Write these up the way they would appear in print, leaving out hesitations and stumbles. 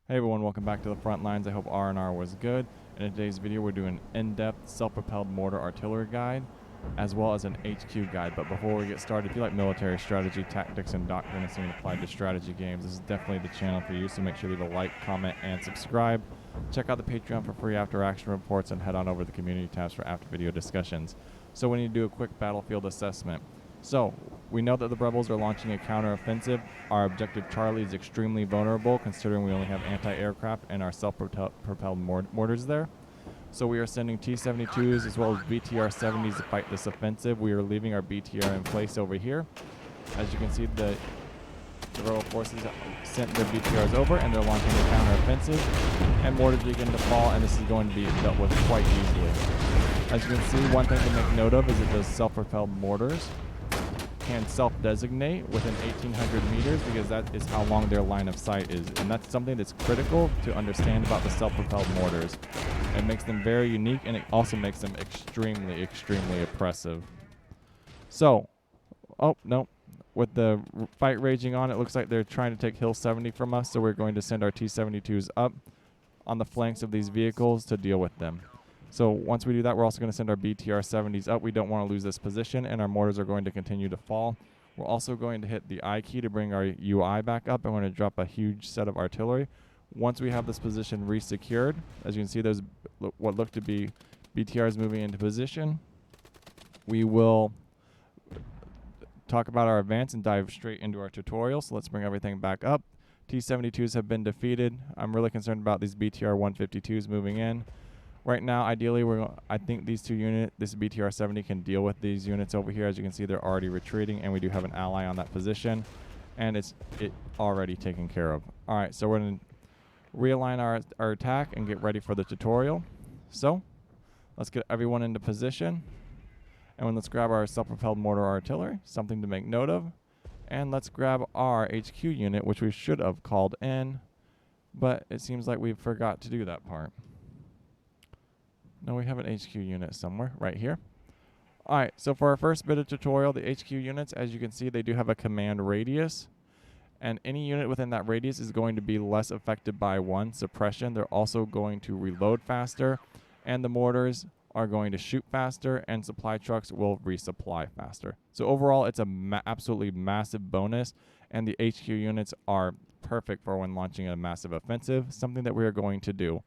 Hey everyone, welcome back to the front lines. I hope R&R was good. In today's video, we're doing an in-depth self-propelled mortar artillery guide, as well as an HQ guide. But before we get started, if you like military strategy, tactics, and doctrine and seeing applied to strategy games, this is definitely the channel for you. So make sure to leave a like, comment, and subscribe. Check out the Patreon for free after-action reports, and head on over to the community tabs for after-video discussions. So we need to do a quick battlefield assessment. So, we know that the rebels are launching a counteroffensive. Our objective Charlie is extremely vulnerable considering we only have anti-aircraft and our self-propelled mortars there. So we are sending T-72s as well as BTR-70s to fight this offensive. We are leaving our BTR in place over here. As you can see, the rebel forces sent their BTRs over and they're launching a counteroffensive. And mortars begin to fall, and this is going to be dealt with quite easily. As you can see, one thing to make note of is that those self-propelled mortars can self-designate within 1,800 meters because that is how long their line of sight is. And that's something that's critical to understand about the self-propelled mortars. It makes them very unique, and it also makes them extremely, extremely oppressive. So, oh, no. With the fight raging on, it looks like they're trying to take Hill 70 from us, so we're going to send our T-72s up on the flanks of these vehicles to deal with them. So once we do that, we're also going to send our BTR-70s up. We don't want to lose this position, and our mortars are going to continue to fall. We're also going to hit the I key to bring our UI back up, and we're going to drop a huge set of artillery. Once we have this position re-secured, as you can see, there's what look to be BTRs moving into position. We will talk about our advance and dive straight into our tutorial. So let's bring everything back up. T-72s have been defeated. I'm really concerned about these BTR-152s moving in. Right now, ideally, I think these two units, this BTR-70 can deal with these units over here. As you can see, they're already retreating, and we do have an ally on that position, and it's already taken care of. All right, so we're going to realign our attack and get ready for the tutorial. So let's get everyone into position, and then let's grab our self-propelled mortar artillery, something to make note of, and let's grab our HQ unit, which we should have called in, but it seems like we forgot to do that part. No, we have an HQ unit somewhere, right here. Alright, so for our first bit of tutorial, the HQ units, as you can see, they do have a command radius. And any unit within that radius is going to be less affected by suppression. They're also going to reload faster, and the mortars are going to shoot faster, and supply trucks will resupply faster. So overall, it's a absolutely massive bonus, and the HQ units are perfect for when launching a massive offensive, something that we are going to do.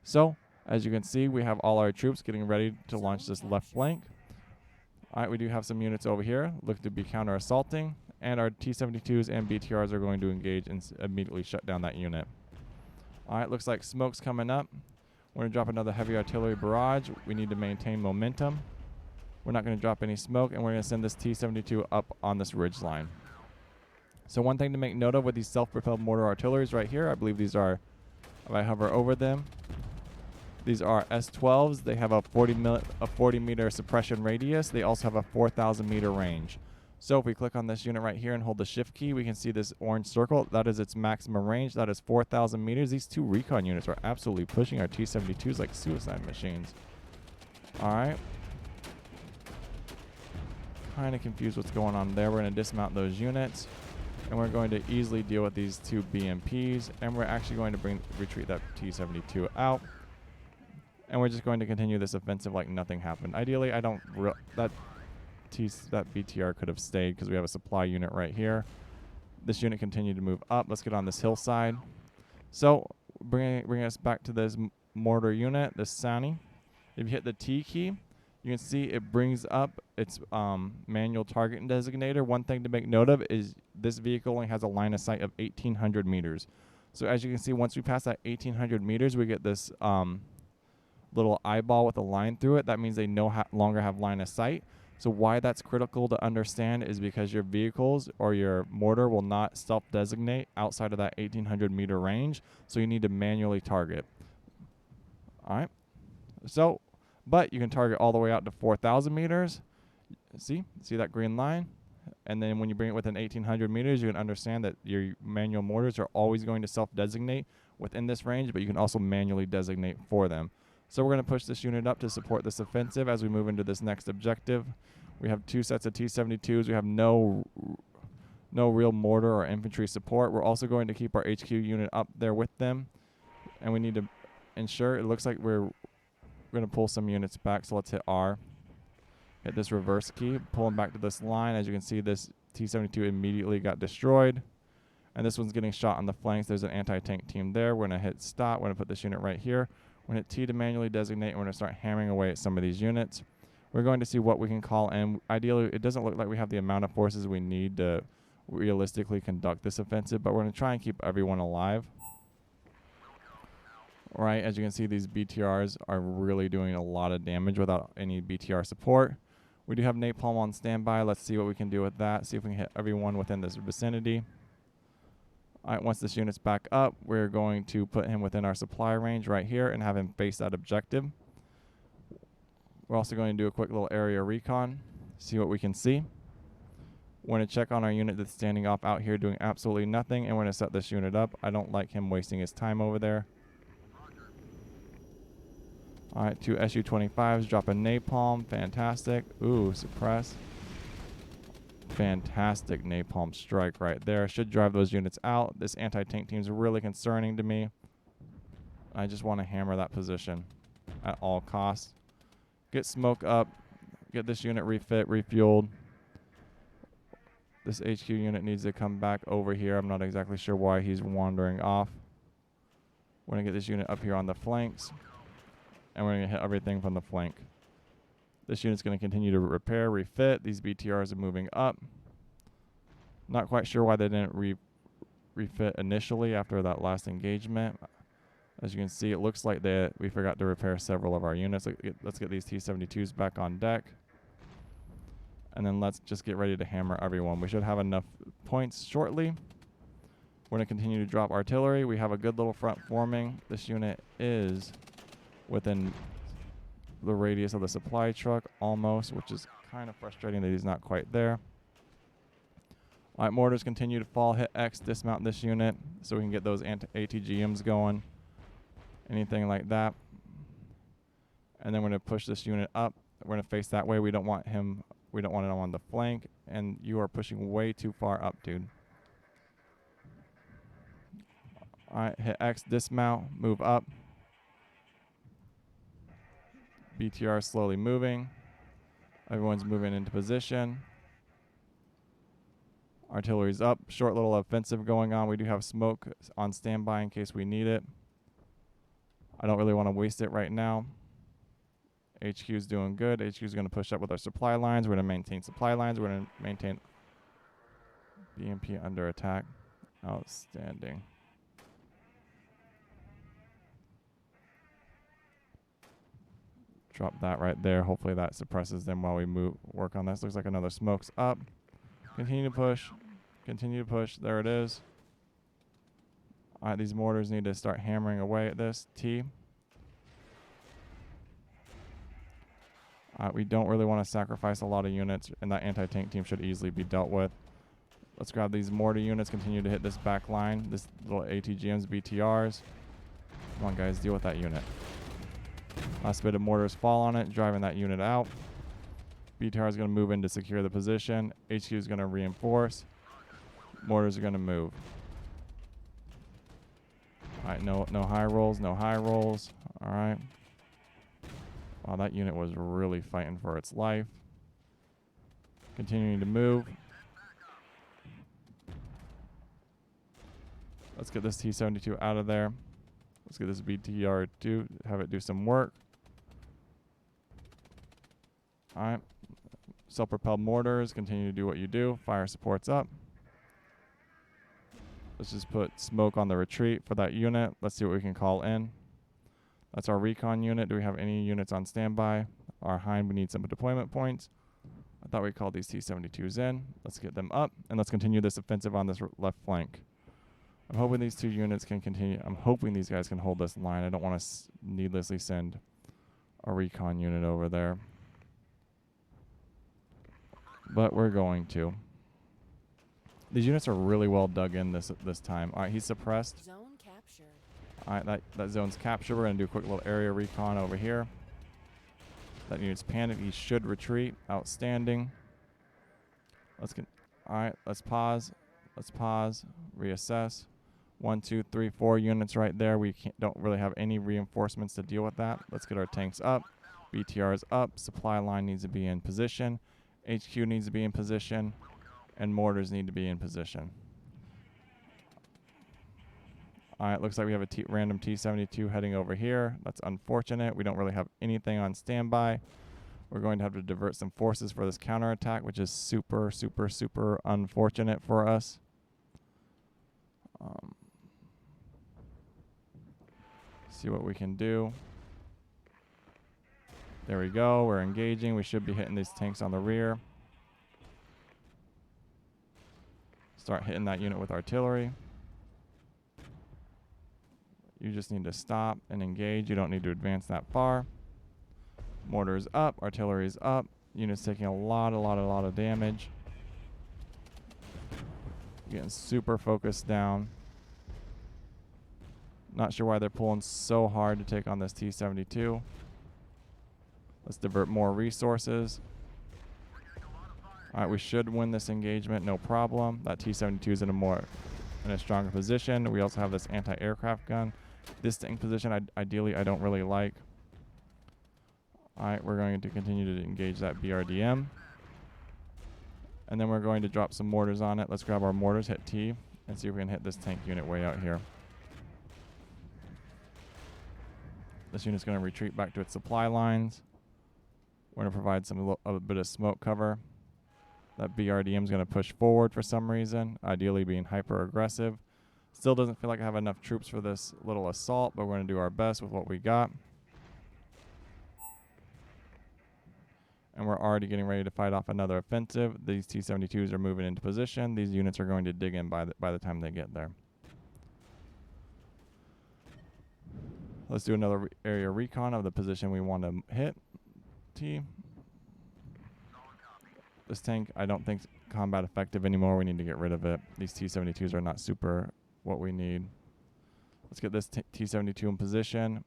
So, as you can see, we have all our troops getting ready to launch this left flank. Alright, we do have some units over here, look to be counter-assaulting, and our T-72s and BTRs are going to engage and immediately shut down that unit. Alright, looks like smoke's coming up. We're going to drop another heavy artillery barrage. We need to maintain momentum. We're not going to drop any smoke, and we're going to send this T-72 up on this ridge line. So one thing to make note of with these self-propelled mortar artilleries right here, I believe these are, if I hover over them, these are S12s. They have a 40 meter suppression radius. They also have a 4,000 meter range. So if we click on this unit right here and hold the shift key, we can see this orange circle. That is its maximum range. That is 4,000 meters. These two recon units are absolutely pushing our T-72s like suicide machines. Alright. Kind of confused what's going on there. We're going to dismount those units, and we're going to easily deal with these two BMPs, and we're actually going to retreat that T-72 out. And we're just going to continue this offensive like nothing happened. Ideally, that BTR could have stayed because we have a supply unit right here. This unit continued to move up. Let's get on this hillside. So, bringing us back to this mortar unit, this Sani. If you hit the T key, you can see it brings up its manual target designator. One thing to make note of is this vehicle only has a line of sight of 1,800 meters. So as you can see, once we pass that 1,800 meters, we get this little eyeball with a line through it. That means they no longer have line of sight. So why that's critical to understand is because your vehicles or your mortar will not self-designate outside of that 1,800 meter range. So you need to manually target. All right. So, but you can target all the way out to 4,000 meters. See that green line? And then when you bring it within 1,800 meters, you can understand that your manual mortars are always going to self-designate within this range, but you can also manually designate for them. So we're going to push this unit up to support this offensive as we move into this next objective. We have two sets of T-72s. We have no No real mortar or infantry support. We're also going to keep our HQ unit up there with them. And we need to ensure, it looks like we're going to pull some units back. So let's hit R. Hit this reverse key, pull them back to this line. As you can see, this T-72 immediately got destroyed. And this one's getting shot on the flanks. There's an anti-tank team there. We're going to hit stop. We're going to put this unit right here. We're going to hit T to manually designate. And we're going to start hammering away at some of these units. We're going to see what we can call in. Ideally, it doesn't look like we have the amount of forces we need to realistically conduct this offensive, but we're going to try and keep everyone alive. All right, as you can see, these BTRs are really doing a lot of damage without any BTR support. We do have napalm on standby. Let's see what we can do with that. See if we can hit everyone within this vicinity. All right, once this unit's back up, we're going to put him within our supply range right here and have him face that objective. We're also going to do a quick little area recon, see what we can see. We're going to check on our unit that's standing off out here doing absolutely nothing, and we're going to set this unit up. I don't like him wasting his time over there. All right, 2 Su-25s, drop a napalm, fantastic. Ooh, suppress. Fantastic napalm strike right there. Should drive those units out. This anti-tank team is really concerning to me. I just want to hammer that position at all costs. Get smoke up. Get this unit refit, refueled. This HQ unit needs to come back over here. I'm not exactly sure why he's wandering off. We're going to get this unit up here on the flanks. And we're going to hit everything from the flank. This unit's going to continue to repair, refit. These BTRs are moving up. Not quite sure why they didn't refit initially after that last engagement. As you can see, it looks like we forgot to repair several of our units. Let's get these T-72s back on deck. And then let's just get ready to hammer everyone. We should have enough points shortly. We're going to continue to drop artillery. We have a good little front forming. This unit is within the radius of the supply truck almost, which is kind of frustrating that he's not quite there. All right, mortars continue to fall. Hit X, dismount this unit so we can get those ATGMs going. Anything like that. And then we're going to push this unit up. We're going to face that way. We don't want him. We don't want him on the flank. And you are pushing way too far up, dude. All right, hit X, dismount, move up. BTR slowly moving. Everyone's moving into position. Artillery's up. Short little offensive going on. We do have smoke on standby in case we need it. I don't really want to waste it right now. HQ's doing good. HQ's going to push up with our supply lines. We're going to maintain supply lines. We're going to maintain BMP under attack. Outstanding. Drop that right there. Hopefully that suppresses them while we work on this. Looks like another smoke's up. Continue to push. Continue to push. There it is. All right, these mortars need to start hammering away at this. T. We don't really want to sacrifice a lot of units, and that anti-tank team should easily be dealt with. Let's grab these mortar units. Continue to hit this back line. This little ATGMs, BTRs. Come on, guys. Deal with that unit. Last bit of mortars fall on it, driving that unit out. BTR is going to move in to secure the position. HQ is going to reinforce. Mortars are going to move. All right, no high rolls, no high rolls. All right. Wow, that unit was really fighting for its life. Continuing to move. Let's get this T-72 out of there. Let's get this BTR to have it do some work. All right. Self-propelled mortars, continue to do what you do. Fire support's up. Let's just put smoke on the retreat for that unit. Let's see what we can call in. That's our recon unit. Do we have any units on standby? Our Hind, we need some deployment points. I thought we called these T-72s in. Let's get them up, and let's continue this offensive on this left flank. I'm hoping these two units can continue. I'm hoping these guys can hold this line. I don't want to needlessly send a recon unit over there. But we're going to. These units are really well dug in this time. All right, he's suppressed. Zone captured. All right, that zone's captured. We're going to do a quick little area recon over here. That unit's panicked. He should retreat. Outstanding. All right, let's pause. Let's pause, reassess. 1, 2, 3, 4 units right there. We don't really have any reinforcements to deal with that. Let's get our tanks up. BTR is up. Supply line needs to be in position. HQ needs to be in position. And mortars need to be in position. Alright, looks like we have a random T-72 heading over here. That's unfortunate. We don't really have anything on standby. We're going to have to divert some forces for this counterattack, which is super, super, super unfortunate for us. See what we can do. There we go. We're engaging. We should be hitting these tanks on the rear. Start hitting that unit with artillery. You just need to stop and engage. You don't need to advance that far. Mortars up. Artillery's up. Units taking a lot of damage. Getting super focused down. Not sure why they're pulling so hard to take on this T-72. Let's divert more resources. Alright, we should win this engagement, no problem. That T-72 is in a stronger position. We also have this anti-aircraft gun. This tank position, ideally, I don't really like. Alright, we're going to continue to engage that BRDM. And then we're going to drop some mortars on it. Let's grab our mortars, hit T, and see if we can hit this tank unit way out here. This unit's going to retreat back to its supply lines. We're going to provide a bit of smoke cover. That BRDM is going to push forward for some reason, ideally being hyper aggressive. Still doesn't feel like I have enough troops for this little assault, but we're going to do our best with what we got. And we're already getting ready to fight off another offensive. These T-72s are moving into position. These units are going to dig in by the time they get there. Let's do another area recon of the position we want to hit. T. This tank, I don't think combat effective anymore. We need to get rid of it. These T-72s are not super what we need. Let's get this T-72 in position.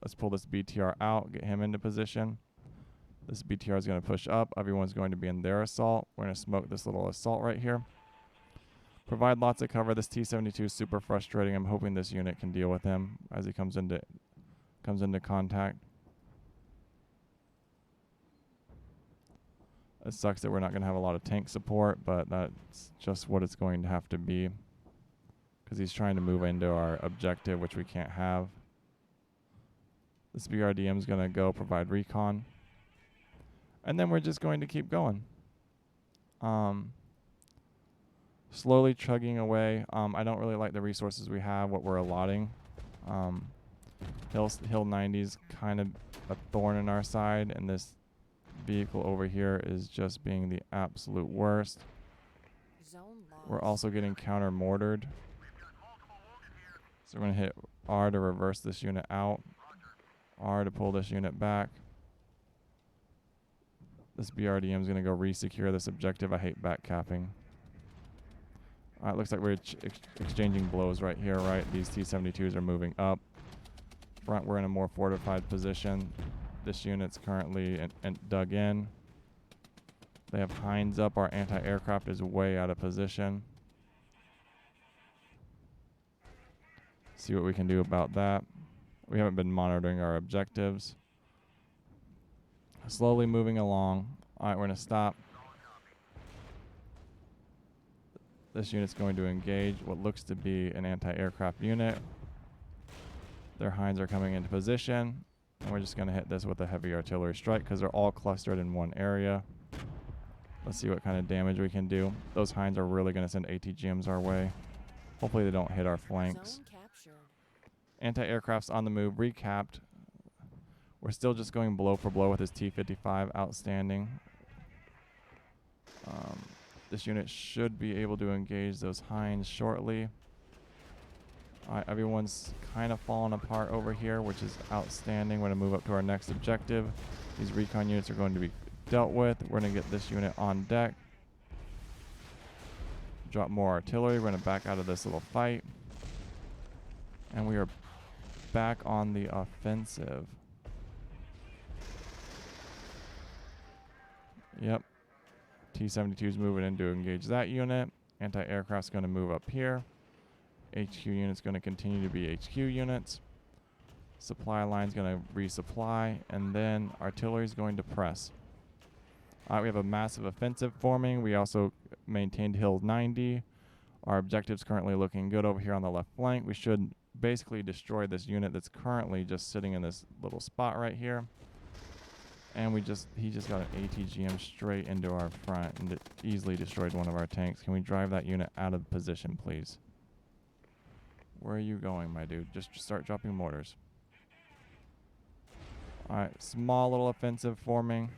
Let's pull this BTR out, get him into position. This BTR is going to push up. Everyone's going to be in their assault. We're going to smoke this little assault right here. Provide lots of cover. This T-72 is super frustrating. I'm hoping this unit can deal with him as he comes into contact. It sucks that we're not going to have a lot of tank support, but that's just what it's going to have to be. Because he's trying to move into our objective, which we can't have. This BRDM is going to go provide recon. And then we're just going to keep going. Slowly chugging away. I don't really like the resources we have, what we're allotting. Hill 90 is kind of a thorn in our side, and this vehicle over here is just being the absolute worst. We're also getting counter-mortared. So we're going to hit R to reverse this unit out. R to pull this unit back. This BRDM is going to go re-secure this objective. I hate back capping. Alright, looks like we're exchanging blows right here, right? These T-72s are moving up. Front, we're in a more fortified position. This unit's currently dug in. They have Heinz up. Our anti-aircraft is way out of position. See what we can do about that. We haven't been monitoring our objectives. Slowly moving along. Alright, we're going to stop. This unit's going to engage what looks to be an anti-aircraft unit. Their Heinz are coming into position. And we're just going to hit this with a heavy artillery strike because they're all clustered in one area. Let's see what kind of damage we can do. Those Heinz are really going to send ATGMs our way. Hopefully they don't hit our flanks. Anti-aircraft's on the move, recapped. We're still just going blow for blow with this T-55 outstanding. This unit should be able to engage those Heinz shortly. Alright, everyone's kind of falling apart over here, which is outstanding. We're going to move up to our next objective. These recon units are going to be dealt with. We're going to get this unit on deck. Drop more artillery. We're going to back out of this little fight. And we are back on the offensive. Yep. T-72 is moving in to engage that unit. Anti-aircraft's going to move up here. HQ units going to continue to be HQ units. Supply line's going to resupply, and then artillery's going to press. We have a massive offensive forming. We also maintained Hill 90. Our objective's currently looking good over here on the left flank. We should basically destroy this unit that's currently just sitting in this little spot right here. And he just got an ATGM straight into our front and it easily destroyed one of our tanks. Can we drive that unit out of position, please? Where are you going, my dude? Just start dropping mortars. Alright, small little offensive forming.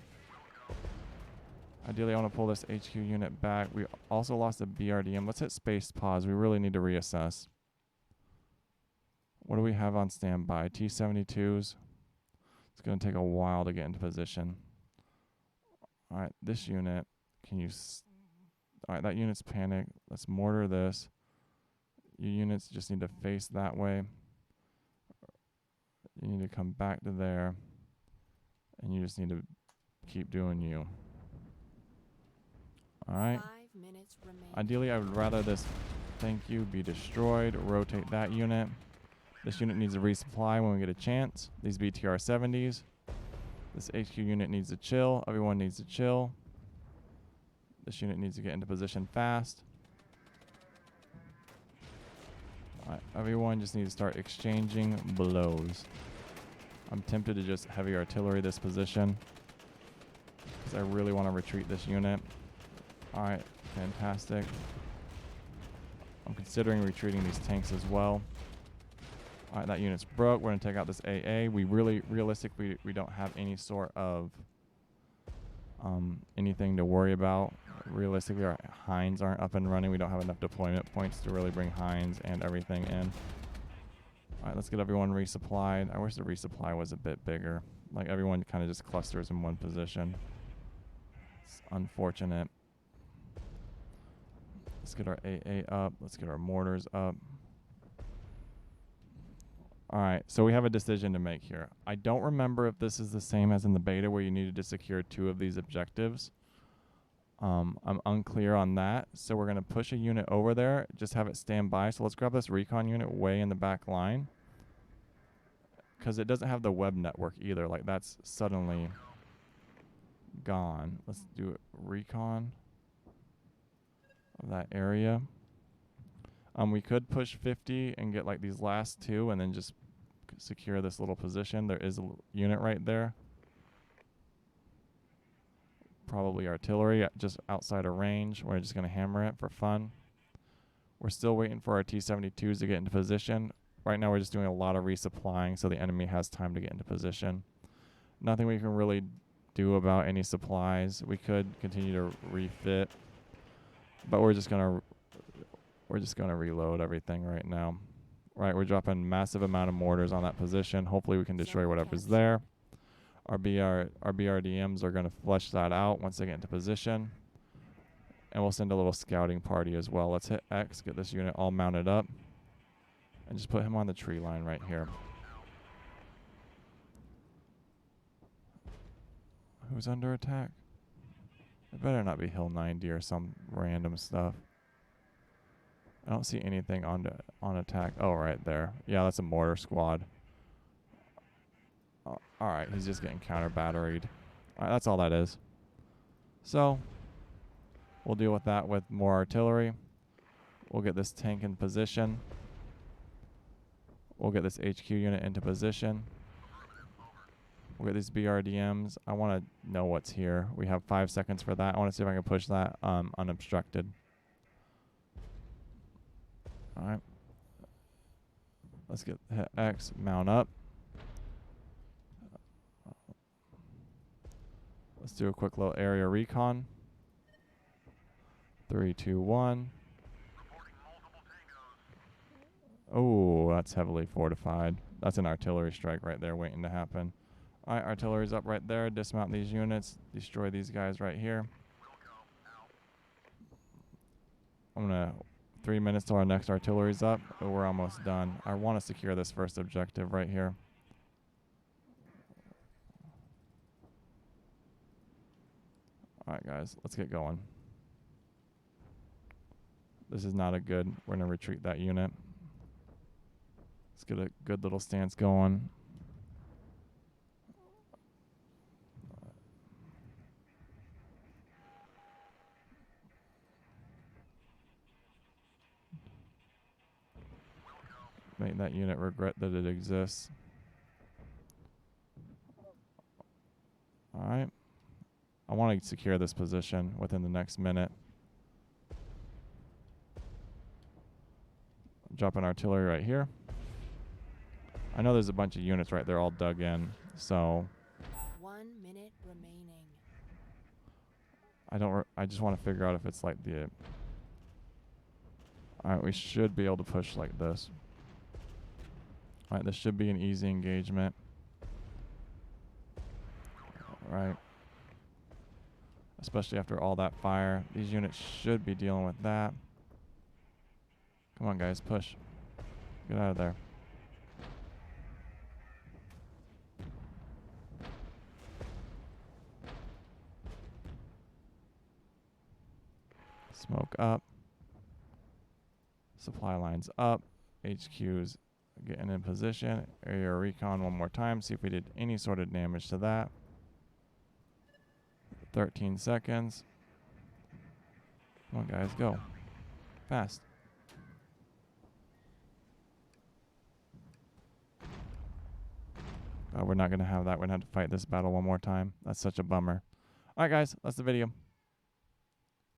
Ideally, I want to pull this HQ unit back. We also lost a BRDM. Let's hit space pause. We really need to reassess. What do we have on standby? T-72s. It's going to take a while to get into position. Alright, this unit. Alright, that unit's panicked. Let's mortar this. You units just need to face that way. You need to come back to there. And you just need to keep doing you. Alright. Ideally, I would rather this thank you be destroyed. Rotate that unit. This unit needs a resupply when we get a chance. These BTR-70s. This HQ unit needs to chill. Everyone needs to chill. This unit needs to get into position fast. Alright, everyone just needs to start exchanging blows. I'm tempted to just heavy artillery this position because I really want to retreat this unit. Alright, fantastic. I'm considering retreating these tanks as well. Alright, that unit's broke. We're going to take out this AA. Realistically, we don't have any sort of anything to worry about. Realistically, our Hinds aren't up and running. We don't have enough deployment points to really bring Hinds and everything in. Alright, let's get everyone resupplied. I wish the resupply was a bit bigger. Like, everyone kind of just clusters in one position. It's unfortunate. Let's get our AA up. Let's get our mortars up. Alright, so we have a decision to make here. I don't remember if this is the same as in the beta where you needed to secure 2 of these objectives. I'm unclear on that. So we're going to push a unit over there. Just have it stand by. So let's grab this recon unit way in the back line. Because it doesn't have the web network either. Like, that's suddenly gone. Let's do it. Recon of that area. We could push 50 and get like these last 2 and then just secure this little position. There is a unit right there. Probably artillery just outside of range. We're just going to hammer it for fun. We're still waiting for our T-72s to get into position. Right now we're just doing a lot of resupplying so the enemy has time to get into position. Nothing we can really do about any supplies. We could continue to refit, but we're just going to reload everything right now. Right, we're dropping massive amount of mortars on that position. Hopefully we can destroy whatever's there. Our BRDMs are going to flush that out once they get into position. And we'll send a little scouting party as well. Let's hit X, get this unit all mounted up. And just put him on the tree line right here. Who's under attack? It better not be Hill 90 or some random stuff. I don't see anything on attack. Oh, right there. Yeah, that's a mortar squad. Alright, he's just getting counter-batteried. Alright, that's all that is. So, we'll deal with that with more artillery. We'll get this tank in position. We'll get this HQ unit into position. We'll get these BRDMs. I want to know what's here. We have 5 seconds for that. I want to see if I can push that unobstructed. Alright. Let's hit X, mount up. Let's do a quick little area recon. 3, 2, 1. Oh, that's heavily fortified. That's an artillery strike right there waiting to happen. Alright, artillery's up right there. Dismount these units. Destroy these guys right here. I'm going to... 3 minutes till our next artillery's up. Oh, we're almost done. I want to secure this first objective right here. Alright, guys. Let's get going. This is not a good. We're going to retreat that unit. Let's get a good little stance going. Make that unit regret that it exists. Alright. I want to secure this position within the next minute. Dropping artillery right here. I know there's a bunch of units right there all dug in, so 1 minute remaining. I just want to figure out if it's like the... Alright, we should be able to push like this. Alright, this should be an easy engagement. Alright. Especially after all that fire. These units should be dealing with that. Come on, guys, push. Get out of there. Smoke up. Supply lines up. HQ's getting in position. Area recon one more time. See if we did any sort of damage to that. 13 seconds. Come on, guys, go. Fast. Oh, we're not going to have that. We're going to have to fight this battle one more time. That's such a bummer. All right, guys, that's the video.